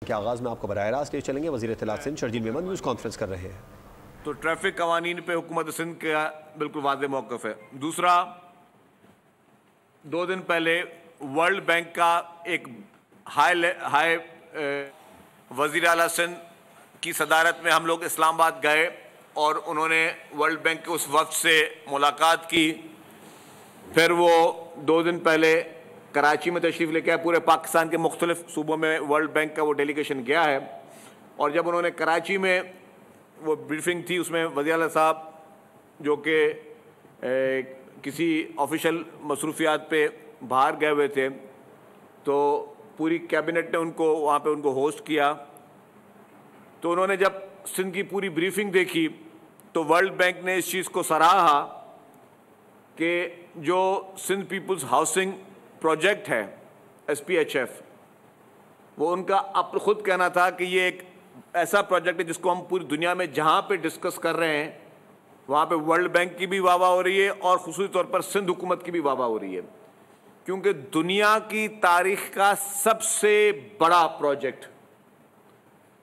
के आगाज़ में आपको बराह रास्त ले चलेंगे। वज़ीर इत्तलात सिंध शर्जील मेमन न्यूज़ कॉन्फ्रेंस कर रहे हैं। तो ट्रैफिक कवानीन पे हुकूमत सिंध का बिल्कुल वाज़ेह मौक़िफ़ है। दूसरा, 2 दिन पहले वर्ल्ड बैंक का एक हाई वज़ीर आला सिंध की सदारत में हम लोग इस्लामाबाद गए और उन्होंने वर्ल्ड बैंक के उस वफ़द से मुलाकात की। फिर वो 2 दिन पहले कराची में तशरीफ़ लेके आए। पूरे पाकिस्तान के मुख्तलिफ सूबों में वर्ल्ड बैंक का वो डेलीगेशन गया है। और जब उन्होंने कराची में वो ब्रीफिंग थी, उसमें वज़ीर आला साहब जो कि किसी ऑफिशियल मसरूफियात पे बाहर गए हुए थे, तो पूरी कैबिनेट ने उनको वहाँ पे उनको होस्ट किया। तो उन्होंने जब सिंध की पूरी ब्रीफिंग देखी तो वर्ल्ड बैंक ने इस चीज़ को सराहा कि जो सिंध पीपल्स हाउसिंग प्रोजेक्ट है SPHF, वो उनका अब खुद कहना था कि ये एक ऐसा प्रोजेक्ट है जिसको हम पूरी दुनिया में जहाँ पे डिस्कस कर रहे हैं वहाँ पे वर्ल्ड बैंक की भी वाहवाही हो रही है और ख़ुसूसी तौर पर सिंध हुकूमत की भी वाहवाही हो रही है, क्योंकि दुनिया की तारीख़ का सबसे बड़ा प्रोजेक्ट,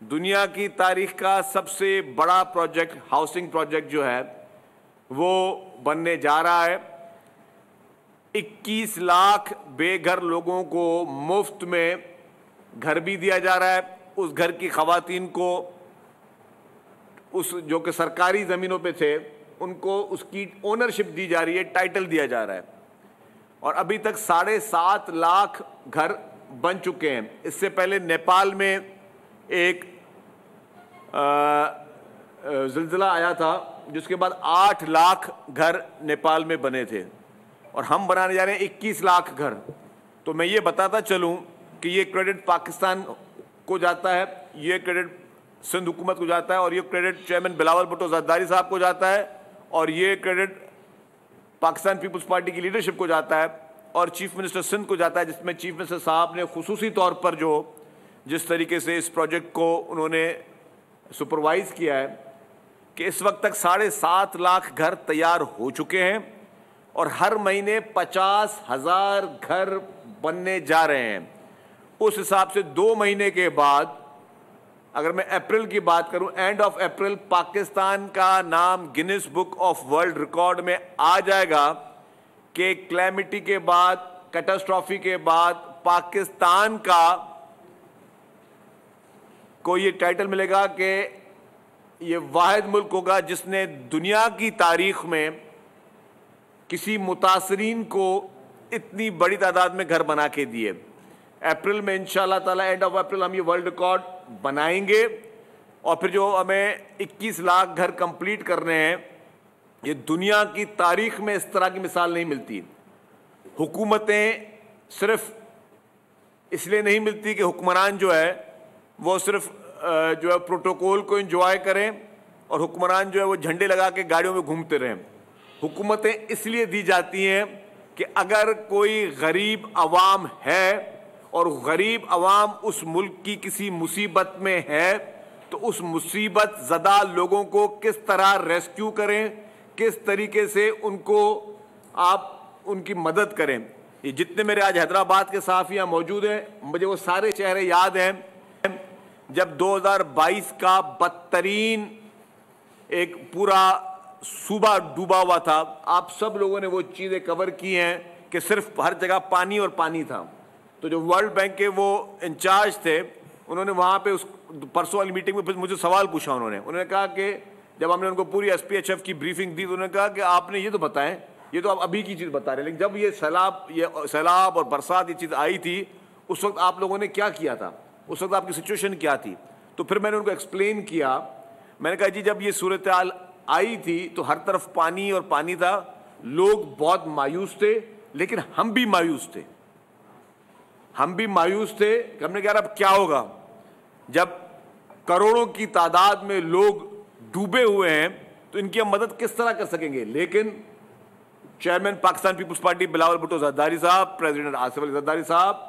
दुनिया की तारीख़ का सबसे बड़ा प्रोजेक्ट, हाउसिंग प्रोजेक्ट जो है वो बनने जा रहा है। 21 लाख बेघर लोगों को मुफ्त में घर भी दिया जा रहा है। उस घर की ख़वातीन को, उस जो कि सरकारी ज़मीनों पे थे, उनको उसकी ओनरशिप दी जा रही है, टाइटल दिया जा रहा है। और अभी तक 7.5 लाख घर बन चुके हैं। इससे पहले नेपाल में एक ज़िलज़िला आया था जिसके बाद 8 लाख घर नेपाल में बने थे और हम बनाने जा रहे हैं 21 लाख घर। तो मैं ये बताता चलूँ कि ये क्रेडिट पाकिस्तान को जाता है, ये क्रेडिट सिंध हुकूमत को जाता है और ये क्रेडिट चेयरमैन बिलावल भुट्टो ज़रदारी साहब को जाता है और ये क्रेडिट पाकिस्तान पीपल्स पार्टी की लीडरशिप को जाता है और चीफ मिनिस्टर सिंध को जाता है, जिसमें चीफ मिनिस्टर साहब ने खुसूसी तौर पर जिस तरीके से इस प्रोजेक्ट को उन्होंने सुपरवाइज़ किया है कि इस वक्त तक 7.5 लाख घर तैयार हो चुके हैं और हर महीने 50,000 घर बनने जा रहे हैं। उस हिसाब से 2 महीने के बाद, अगर मैं अप्रैल की बात करूं, एंड ऑफ अप्रैल पाकिस्तान का नाम Guinness book of world record में आ जाएगा कि क्लैमिटी के बाद, कैटास्ट्रॉफी के बाद पाकिस्तान को ये टाइटल मिलेगा कि ये वाहिद मुल्क होगा जिसने दुनिया की तारीख में किसी मुतासरीन को इतनी बड़ी तादाद में घर बना के दिए। अप्रैल में इंशाअल्लाह ताला, एंड ऑफ अप्रैल, हम ये वर्ल्ड रिकॉर्ड बनाएंगे और फिर जो हमें 21 लाख घर कंप्लीट करने हैं, ये दुनिया की तारीख में इस तरह की मिसाल नहीं मिलती। हुकूमतें सिर्फ इसलिए नहीं मिलती कि हुक्मरान जो है वो सिर्फ जो है प्रोटोकॉल को एंजॉय करें और हुक्मरान जो है वो झंडे लगा के गाड़ियों में घूमते रहें। हुकूमतें इसलिए दी जाती हैं कि अगर कोई गरीब अवाम है और गरीब अवाम उस मुल्क की किसी मुसीबत में है तो उस मुसीबत ज़दा लोगों को किस तरह रेस्क्यू करें, किस तरीके से उनको आप उनकी मदद करें। ये जितने मेरे आज हैदराबाद के सहाफ़ियाँ मौजूद हैं, मुझे वो सारे चेहरे याद हैं जब 2022 का बदतरीन एक पूरा सूबा डूबा हुआ था। आप सब लोगों ने वो चीज़ें कवर की हैं कि सिर्फ हर जगह पानी और पानी था। तो जो वर्ल्ड बैंक के वो इंचार्ज थे, उन्होंने वहाँ पे उस परसों वाली मीटिंग में मुझे सवाल पूछा। उन्होंने कहा कि जब हमने उनको पूरी SPHF की ब्रीफिंग दी तो उन्होंने कहा कि आपने ये तो बताएं, ये तो आप अभी की चीज़ बता रहे हैं, लेकिन जब ये सैलाब और बरसात ये चीज़ आई थी उस वक्त आप लोगों ने क्या किया था, उस वक्त आपकी सिचुएशन क्या थी। तो फिर मैंने उनको एक्सप्लेन किया। मैंने कहा जी, जब ये सूरत हाल आई थी तो हर तरफ पानी और पानी था, लोग बहुत मायूस थे, लेकिन हम भी मायूस थे। हमने कहा अब क्या होगा जब करोड़ों की तादाद में लोग डूबे हुए हैं, तो इनकी हम मदद किस तरह कर सकेंगे। लेकिन चेयरमैन पाकिस्तान पीपल्स पार्टी बिलावल भुट्टो ज़रदारी साहब, प्रेसिडेंट आसिफ अली ज़रदारी साहब,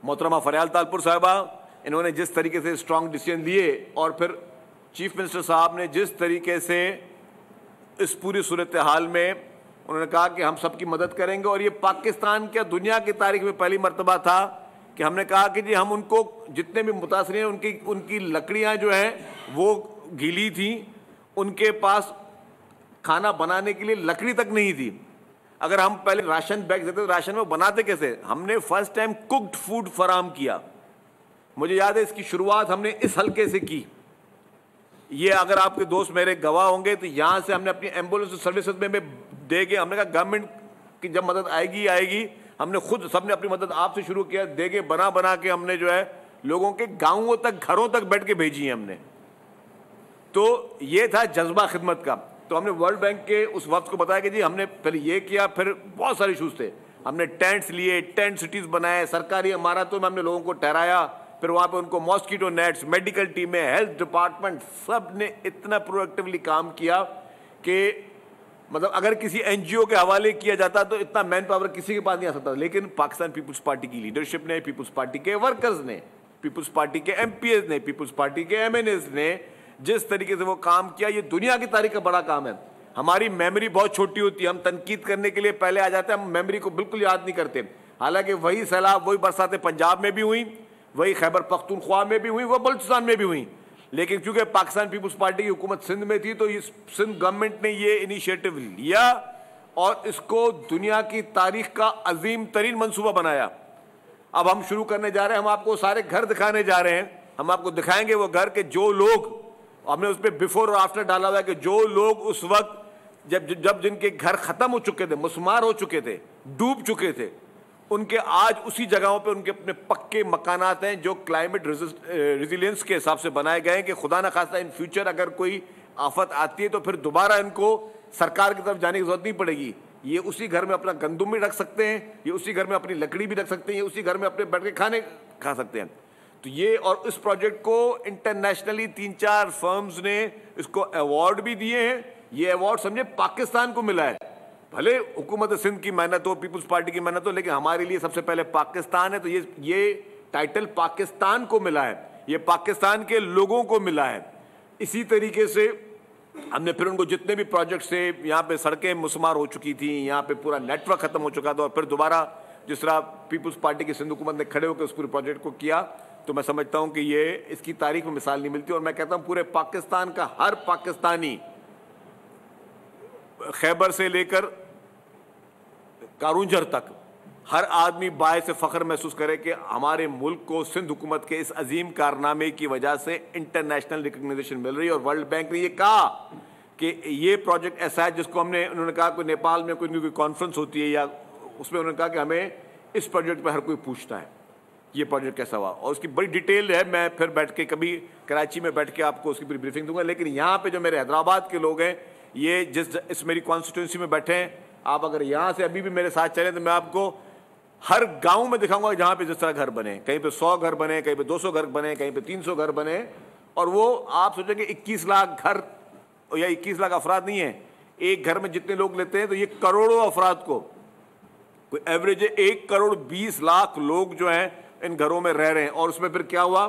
मोहतरमा फरियाल तालपुर साहिबा, इन्होंने जिस तरीके से स्ट्रॉन्ग डिसीजन लिए और फिर चीफ मिनिस्टर साहब ने जिस तरीके से इस पूरी सूरत हाल में उन्होंने कहा कि हम सबकी मदद करेंगे। और ये पाकिस्तान क्या दुनिया की तारीख में पहली मरतबा था कि हमने कहा कि जी हम उनको जितने भी मुतासरीन हैं उनकी लकड़ियां जो हैं वो गीली थी, उनके पास खाना बनाने के लिए लकड़ी तक नहीं थी। अगर हम पहले राशन बैग देते तो राशन में बनाते कैसे? हमने फर्स्ट टाइम कुक्ड फूड फराहम किया। मुझे याद है इसकी शुरुआत हमने इस हल्के से की। ये अगर आपके दोस्त मेरे गवाह होंगे तो यहाँ से हमने अपनी एम्बुलेंस सर्विसेज में दे के हमने कहा गवर्नमेंट की जब मदद आएगी हमने खुद सबने अपनी मदद आपसे शुरू किया, देगे बना के हमने जो है लोगों के गांवों तक घरों तक बैठ के भेजी है हमने। तो ये था जज्बा खिदमत का। तो हमने वर्ल्ड बैंक के उस वक्त को बताया कि जी हमने पहले ये किया, फिर बहुत सारे इशूज़ थे। हमने टेंट्स लिए, टेंट सिटीज़ बनाए, सरकारी इमारतों में हमने लोगों को ठहराया, फिर वहाँ पे उनको मॉस्किटो नेट्स, मेडिकल टीमें, हेल्थ डिपार्टमेंट सब ने इतना प्रोएक्टिवली काम किया कि मतलब अगर किसी एनजीओ के हवाले किया जाता तो इतना मैन पावर किसी के पास नहीं आ सकता। लेकिन पाकिस्तान पीपल्स पार्टी की लीडरशिप ने, पीपल्स पार्टी के वर्कर्स ने, पीपल्स पार्टी के एमपीएस ने, पीपल्स पार्टी के एमएनएस ने जिस तरीके से वो काम किया, ये दुनिया की तारीख का बड़ा काम है। हमारी मेमोरी बहुत छोटी होती है, हम तनकीद करने के लिए पहले आ जाते हैं, हम मेमोरी को बिल्कुल याद नहीं करते। हालांकि वही सैलाब, वही बरसातें पंजाब में भी हुई, वही खैबर पख्तूनख्वा में भी हुई, वो बलूचिस्तान में भी हुई। लेकिन क्योंकि पाकिस्तान पीपल्स पार्टी की हुकूमत सिंध में थी तो इस सिंध गवर्नमेंट ने ये इनिशिएटिव लिया और इसको दुनिया की तारीख का अजीम तरीन मंसूबा बनाया। अब हम शुरू करने जा रहे हैं, हम आपको सारे घर दिखाने जा रहे हैं। हम आपको दिखाएंगे वो घर के जो लोग, हमने उस पर बिफोर और आफ्टर डाला हुआ है कि जो लोग उस वक्त जब जिनके घर खत्म हो चुके थे, मुसमार हो चुके थे, डूब चुके थे, उनके आज उसी जगहों पे उनके अपने पक्के मकानात हैं जो क्लाइमेट रेजिलियंस के हिसाब से बनाए गए हैं कि खुदा न खास्ता इन फ्यूचर अगर कोई आफत आती है तो फिर दोबारा इनको सरकार की तरफ जाने की जरूरत नहीं पड़ेगी। ये उसी घर में अपना गंदुम भी रख सकते हैं, ये उसी घर में अपनी लकड़ी भी रख सकते हैं, ये उसी घर में अपने बैठ के खाने खा सकते हैं। तो ये और इस प्रोजेक्ट को इंटरनेशनली 3-4 फर्म्स ने इसको अवार्ड भी दिए हैं। ये अवार्ड समझे पाकिस्तान को मिला है, भले हुकूमत सिंध की मेहनत हो, पीपल्स पार्टी की मेहनत हो, लेकिन हमारे लिए सबसे पहले पाकिस्तान है। तो ये टाइटल पाकिस्तान को मिला है, ये पाकिस्तान के लोगों को मिला है। इसी तरीके से हमने फिर उनको जितने भी प्रोजेक्ट से, यहाँ पे सड़कें मुसमार हो चुकी थी, यहाँ पे पूरा नेटवर्क खत्म हो चुका था, और फिर दोबारा जिस तरह पीपल्स पार्टी की सिंध हुकूमत ने खड़े होकर उस पूरे प्रोजेक्ट को किया, तो मैं समझता हूँ कि ये इसकी तारीख में मिसाल नहीं मिलती। और मैं कहता हूँ पूरे पाकिस्तान का हर पाकिस्तानी, खैबर से लेकर कारूंजर तक, हर आदमी बाय से फ़ख्र महसूस करे कि हमारे मुल्क को सिंध हुकूमत के इस अजीम कारनामे की वजह से इंटरनेशनल रिकग्निशन मिल रही है। और वर्ल्ड बैंक ने ये कहा कि ये प्रोजेक्ट ऐसा है जिसको हमने, उन्होंने कहा कोई नेपाल में कोई कॉन्फ्रेंस होती है या उसमें उन्होंने कहा कि हमें इस प्रोजेक्ट पर हर कोई पूछता है ये प्रोजेक्ट कैसा हुआ, और उसकी बड़ी डिटेल है। मैं फिर बैठ के कभी कराची में बैठ के आपको उसकी पूरी ब्रीफिंग दूंगा। लेकिन यहाँ पे जो मेरे हैदराबाद के लोग हैं, ये इस मेरी कॉन्स्टिट्यूंसी में बैठे हैं, आप अगर यहाँ से अभी भी मेरे साथ चलें तो मैं आपको हर गांव में दिखाऊंगा जहाँ पे जिस तरह घर बने। कहीं पे 100 घर बने, कहीं पे 200 घर बने, कहीं पे 300 घर बने। और वो आप सोचेंगे 21 लाख घर या 21 लाख अफराद नहीं है, एक घर में जितने लोग लेते हैं तो ये करोड़ों अफराद को, कोई एवरेज 1 करोड़ 20 लाख लोग जो हैं इन घरों में रह रहे हैं। और उसमें फिर क्या हुआ,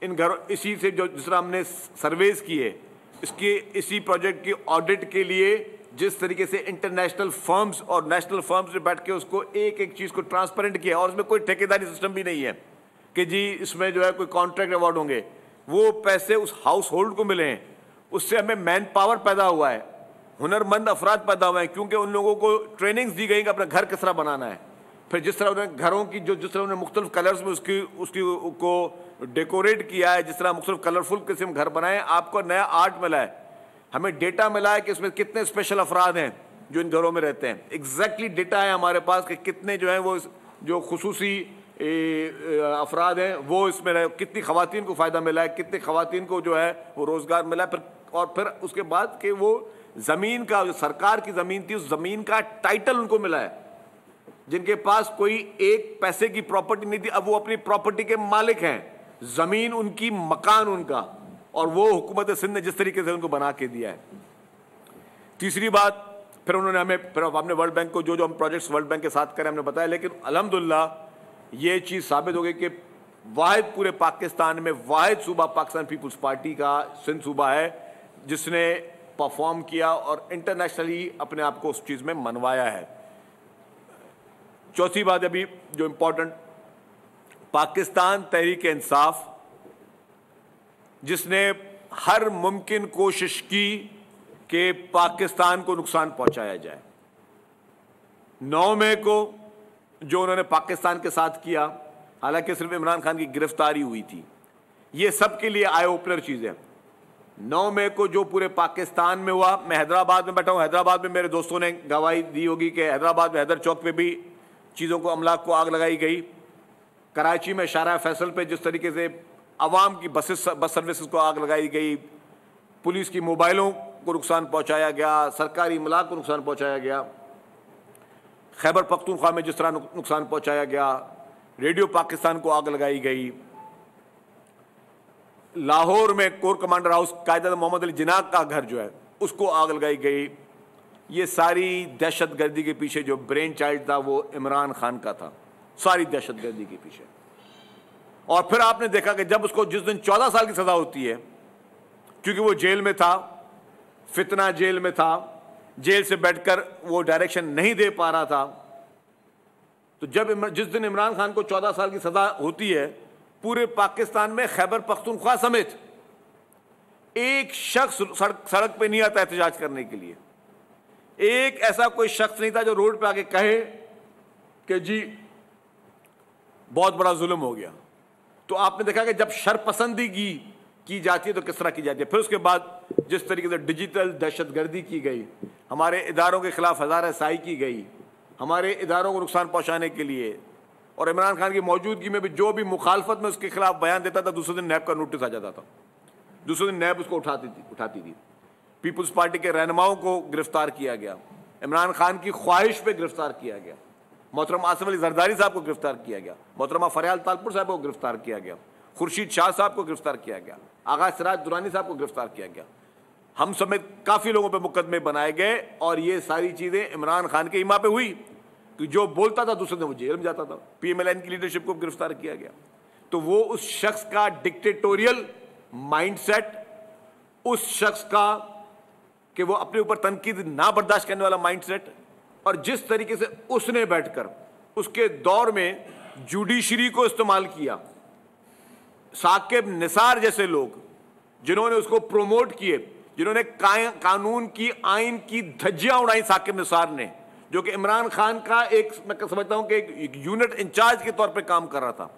इन घरों इसी से जो जिस तरह हमने सर्वेज किए, इसके इसी प्रोजेक्ट की ऑडिट के लिए जिस तरीके से इंटरनेशनल फर्म्स और नेशनल फर्म्स ने बैठ के उसको एक एक चीज़ को ट्रांसपेरेंट किया, और उसमें कोई ठेकेदारी सिस्टम भी नहीं है कि जी इसमें जो है कोई कॉन्ट्रैक्ट अवार्ड होंगे। वो पैसे उस हाउस होल्ड को मिले हैं, उससे हमें मैन पावर पैदा हुआ है, हुनरमंद अफराद पैदा हुए हैं, क्योंकि उन लोगों को ट्रेनिंग्स दी गई कि अपना घर किस तरह बनाना है। फिर जिस तरह उन्होंने घरों की जिस तरह उन्होंने मुख्तलिफ कलर्स में उसकी को डेकोरेट किया है, जिस तरह मुख्तलिफ कलरफुल किस्म घर बनाए, आपको नया आर्ट मिला है। हमें डेटा मिला है कि इसमें कितने स्पेशल अफराद हैं जो इन घरों में रहते हैं। एग्जैक्टली डेटा है हमारे पास कि कितने जो हैं वो जो खुसूसी अफराद हैं वो इसमें रहे, कितनी ख़वातीन को फ़ायदा मिला है, कितनी ख़वातीन को जो है वो रोज़गार मिला है। फिर उसके बाद कि वो ज़मीन का, जो सरकार की ज़मीन थी, उस ज़मीन का टाइटल उनको मिला है। जिनके पास कोई एक पैसे की प्रॉपर्टी नहीं थी, अब वो अपनी प्रॉपर्टी के मालिक हैं। ज़मीन उनकी, मकान उनका, और वो हुकूमत सिंध ने जिस तरीके से उनको बना के दिया है। तीसरी बात, फिर उन्होंने हमने वर्ल्ड बैंक को जो हम प्रोजेक्ट्स वर्ल्ड बैंक के साथ करें हमने बताया। लेकिन अल्हम्दुलिल्लाह ये चीज़ साबित हो गई कि वाहिद पूरे पाकिस्तान में वाहिद सूबा पाकिस्तान पीपल्स पार्टी का सिंध सूबा है जिसने परफॉर्म किया और इंटरनेशनली अपने आप को उस चीज़ में मनवाया है। चौथी बात अभी जो इम्पोर्टेंट पाकिस्तान तहरीक इंसाफ, जिसने हर मुमकिन कोशिश की कि पाकिस्तान को नुकसान पहुंचाया जाए। 9 मई को जो उन्होंने पाकिस्तान के साथ किया, हालांकि सिर्फ इमरान खान की गिरफ्तारी हुई थी, ये सबके लिए आई ओपनर चीज़ है। 9 मई को जो पूरे पाकिस्तान में हुआ, मैं हैदराबाद में बैठा हूँ, हैदराबाद में मेरे दोस्तों ने गवाही दी होगी कि हैदराबाद में हैदर चौक पे भी चीज़ों को, अमलाक को आग लगाई गई। कराची में शारा फैसल पे जिस तरीके से अवाम की बस सर्विसेज को आग लगाई गई, पुलिस की मोबाइलों को नुकसान पहुँचाया गया, सरकारी इमलाक को नुकसान पहुँचाया गया, खैबर पख्तूनख्वा में जिस तरह नुकसान पहुँचाया गया, रेडियो पाकिस्तान को आग लगाई गई, लाहौर में कोर कमांडर हाउस कायदा मोहम्मद अली जिन्ना का घर जो है उसको आग लगाई गई। ये सारी दहशतगर्दी के पीछे जो ब्रेन चाइल्ड था वो इमरान खान का था, सारी दहशतगर्दी के पीछे। और फिर आपने देखा कि जब उसको जिस दिन 14 साल की सज़ा होती है, क्योंकि वो जेल में था, फितना जेल में था, जेल से बैठकर वो डायरेक्शन नहीं दे पा रहा था, तो जब जिस दिन इमरान खान को 14 साल की सज़ा होती है, पूरे पाकिस्तान में खैबर पख्तूनख्वा समेत एक शख्स सड़क पे नहीं आता एहतजाज करने के लिए। एक ऐसा कोई शख्स नहीं था जो रोड पे आके कहे कि जी बहुत बड़ा जुल्म हो गया। तो आपने देखा कि जब शरपसंदगी की जाती है तो किस तरह की जाती है। फिर उसके बाद जिस तरीके से डिजिटल दहशतगर्दी की गई, हमारे इदारों के खिलाफ हज़ार-ए-साई की गई, हमारे इदारों को नुकसान पहुंचाने के लिए, और इमरान खान की मौजूदगी में भी जो भी मुखालफत में उसके खिलाफ बयान देता था, दूसरे दिन नैब का नोटिस आ जाता था, दूसरे दिन नैब उसको उठाती थी। पीपुल्स पार्टी के रहनुमाओं को गिरफ्तार किया गया, इमरान खान की ख्वाहिश पे गिरफ्तार किया गया, मोहतरमा आसिफ अली जरदारी साहब को गिरफ्तार किया गया, मोहतरमा फरियाल तालपुर साहब को गिरफ्तार किया गया, खुर्शीद शाह साहब को गिरफ्तार किया गया, आगा सिराज दुरानी साहब को गिरफ्तार किया गया, हम समेत काफ़ी लोगों पर मुकदमे बनाए गए। और ये सारी चीज़ें इमरान खान के इमा पे हुई कि जो बोलता था दूसरे दिन वो जेल में जाता था। PMLN की लीडरशिप को गिरफ्तार किया गया। तो वो उस शख्स का डिक्टेटोरियल माइंडसेट, उस शख्स का कि वो अपने ऊपर तनकीद ना बर्दाश्त करने वाला माइंडसेट, और जिस तरीके से उसने बैठकर उसके दौर में जुडिशरी को इस्तेमाल किया, साकिब निसार जैसे लोग जिन्होंने उसको प्रोमोट किए, जिन्होंने कानून की, आइन की धज्जियां उड़ाई, साकिब निसार ने, जो कि इमरान खान का एक, मैं समझता हूं कि एक यूनिट इंचार्ज के तौर पे काम कर रहा था,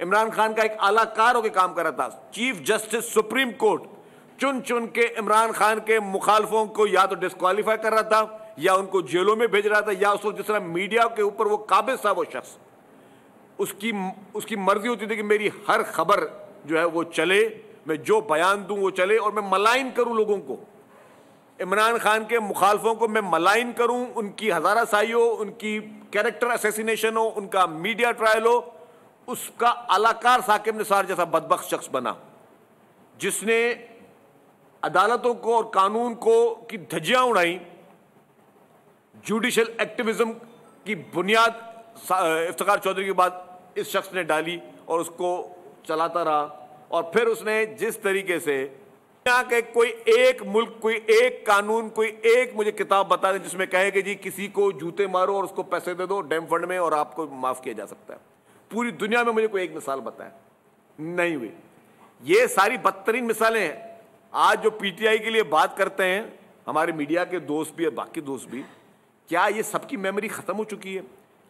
इमरान खान का एक आलाकार होकर काम कर रहा था। चीफ जस्टिस सुप्रीम कोर्ट चुन चुन के इमरान खान के मुखालफों को या तो डिस्क्वालीफाई कर रहा था, या उनको जेलों में भेज रहा था, या उसको जिस तरह मीडिया के ऊपर वो काबिज था वो शख्स, उसकी मर्जी होती थी कि मेरी हर खबर जो है वो चले, मैं जो बयान दूं वो चले, और मैं मलाइन करूं लोगों को, इमरान खान के मुखालफों को मैं मलाइन करूं, उनकी हज़ारासाई हो, उनकी कैरेक्टर असैसिनेशन हो, उनका मीडिया ट्रायल हो। उसका अलाकार साकिब निसार जैसा बदबख्त शख्स बना, जिसने अदालतों को और कानून को की धज्जियां उड़ाई। जुडिशल एक्टिविज्म की बुनियाद इफ्तिखार चौधरी के बाद इस शख्स ने डाली और उसको चलाता रहा। और फिर उसने जिस तरीके से यहाँ के कोई एक मुल्क, कोई एक कानून, कोई एक मुझे किताब बता दें जिसमें कहे कि जी किसी को जूते मारो और उसको पैसे दे दो डैम फंड में और आपको माफ़ किया जा सकता है। पूरी दुनिया में मुझे कोई एक मिसाल बताए, नहीं हुई। ये सारी बदतरीन मिसालें हैं। आज जो PTI के लिए बात करते हैं हमारे मीडिया के दोस्त भी और बाकी दोस्त भी, क्या ये सबकी मेमोरी ख़त्म हो चुकी है?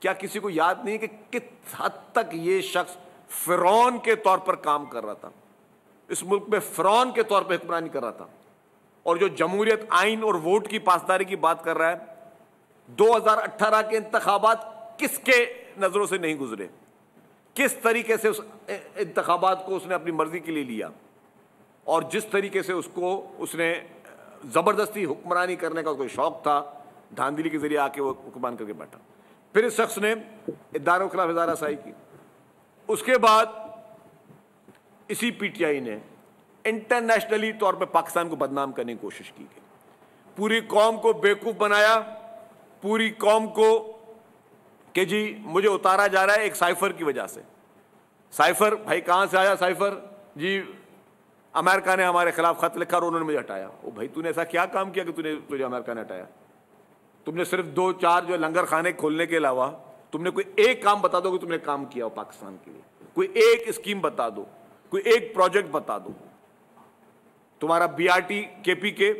क्या किसी को याद नहीं है कि किस हद तक ये शख्स फ़िरौन के तौर पर काम कर रहा था, इस मुल्क में फ़िरौन के तौर पर हुक्मरानी कर रहा था? और जो जमहूरियत, आइन और वोट की पासदारी की बात कर रहा है, 2018 के इंतखाबात किसके नज़रों से नहीं गुजरे? किस तरीके से उस इंतखाबात को उसने अपनी मर्जी के लिए लिया, और जिस तरीके से उसने ज़बरदस्ती हुक्मरानी करने का कोई शौक़ था, धांधली के ज़रिए आके वो हुक्मरान करके बैठा। फिर इस शख्स ने इदारों के खिलाफ हज़ारासाई की। उसके बाद इसी PTI ने इंटरनेशनली तौर पे पाकिस्तान को बदनाम करने की कोशिश की गई, पूरी कौम को बेवकूफ़ बनाया, पूरी कौम को कि जी मुझे उतारा जा रहा है एक साइफर की वजह से। साइफर भाई कहाँ से आया? साइफर जी अमेरिका ने हमारे खिलाफ ख़त लिखा और उन्होंने मुझे हटाया। ओ भाई तूने ऐसा क्या काम किया कि तुझे अमेरिका ने हटाया? तुमने सिर्फ 2-4 जो लंगर खाने खोलने के अलावा तुमने कोई एक काम बता दो कि तुमने काम किया हो पाकिस्तान के लिए। कोई एक स्कीम बता दो, कोई एक प्रोजेक्ट बता दो। तुम्हारा BRT KPK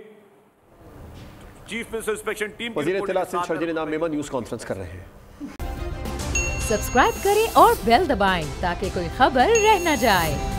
chief minister inspection team वजीर इत्तलात सिंध शर्जील इनाम मेमन न्यूज कॉन्फ्रेंस कर रहे हैं। सब्सक्राइब करें और बेल दबाएं ताकि कोई खबर रह न जाए।